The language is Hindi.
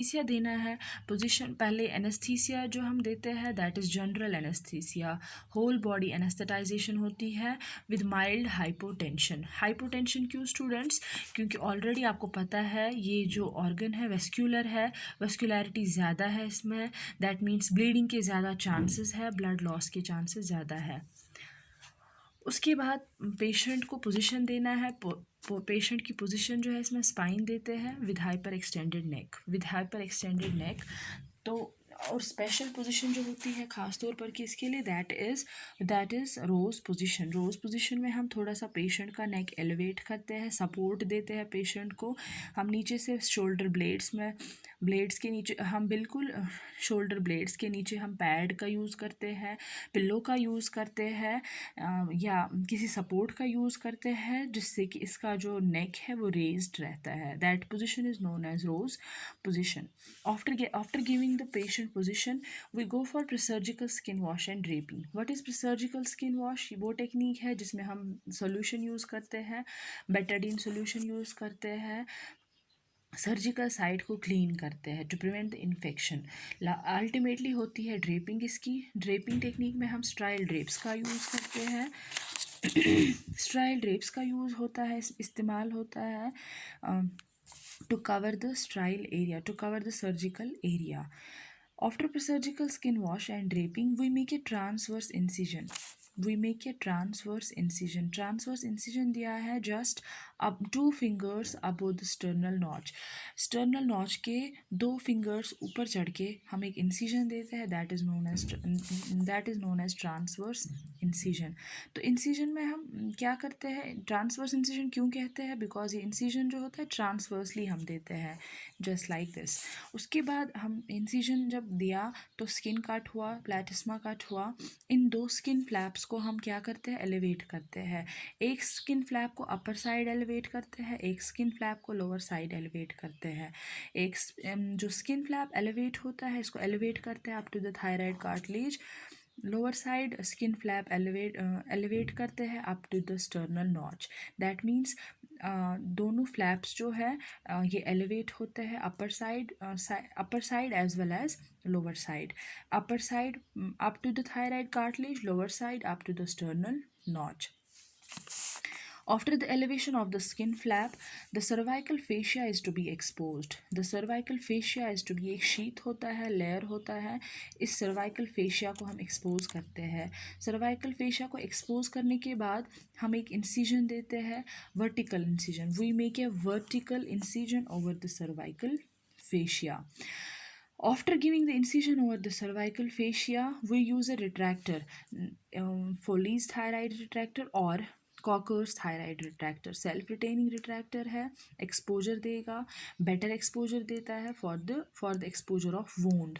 एनेस्थीसिया देना है। पोजीशन पहले एनेस्थीसिया जो हम देते हैं that is general anaesthesia, whole body anaesthetization होती है विद माइल्ड हाइपोटेंशन। हाइपोटेंशन क्यों स्टूडेंट्स? क्योंकि ऑलरेडी आपको पता है ये जो ऑर्गन है वेस्क्यूलर है, वेस्क्युलरिटी ज़्यादा है इसमें, दैट मीन्स ब्लीडिंग के ज़्यादा चांसेस है, ब्लड लॉस के चांसेस ज़्यादा है। उसके बाद पेशेंट को पोजीशन देना है। पेशेंट की पोजीशन जो है इसमें स्पाइन देते हैं with hyper extended neck, with hyper extended neck. तो और स्पेशल पोजीशन जो होती है ख़ास तौर पर कि इसके लिए that is rose position. Rose position में हम थोड़ा सा पेशेंट का नेक एलिवेट करते हैं, सपोर्ट देते हैं पेशेंट को। हम नीचे से शोल्डर ब्लेड्स के नीचे हम बिल्कुल शोल्डर ब्लेड्स के नीचे हम पैड का यूज़ करते हैं, पिल्लो का यूज़ करते हैं, या किसी सपोर्ट का यूज़ करते हैं जिससे कि इसका जो नेक है वो रेज्ड रहता है। That position is known as rose position. After giving the patient position, we go for presurgical skin wash and draping. What is presurgical skin wash? वो टेक्निक है जिसमें हम सोल्यूशन यूज़ करते हैं, बेटाडीन सोल्यूशन यूज़ करते हैं, सर्जिकल साइट को क्लीन करते हैं to prevent the infection. Ultimately होती है ड्रेपिंग। इसकी ड्रेपिंग टेक्निक में हम स्ट्राइल ड्रेप्स का यूज़ करते हैं। स्ट्राइल ड्रेप्स का यूज़ होता है, इस्तेमाल होता है to cover the sterile area, to cover the surgical area. After surgical skin wash and draping, we make a transverse incision. Transverse incision दिया है just up 2 fingers above the sternal notch. Sternal notch के 2 fingers ऊपर चढ़ के हम एक incision देते हैं, that is known as transverse incision. तो incision में हम क्या करते हैं, transverse incision क्यों कहते हैं? बिकॉज ये incision जो होता है transversely हम देते हैं just like this. उसके बाद हम incision जब दिया तो स्किन कट हुआ, प्लेटिस्मा कट हुआ। इन 2 स्किन फ्लैप्स को हम क्या करते हैं, एलिवेट करते हैं। एक स्किन फ्लैप को अपर साइड एलिवेट करते हैं, एक स्किन फ्लैप को लोअर साइड एलिवेट करते हैं। जो स्किन फ्लैप एलिवेट होता है इसको एलिवेट करते हैं up to the thyroid cartilage. Lower side skin flap elevate करते हैं up to the sternal notch. That means दोनों फ्लैप्स जो है ये एलिवेट होते हैं upper side as well as lower side. Upper side up to the thyroid cartilage, lower side up to the sternal notch. After the elevation of the skin flap, the cervical fascia is to be exposed. The cervical fascia is to be एक शीट होता है, लेयर होता है, इस cervical fascia को हम expose करते हैं। cervical fascia को expose करने के बाद हम एक incision देते हैं, vertical incision. We make a vertical incision over the cervical fascia. After giving the incision over the cervical fascia, we use a retractor, Foley's thyroid retractor or Cocker's thyroid retractor. Self retaining retractor है, एक्सपोजर देगा, बेटर एक्सपोजर देता है for the exposure of wound.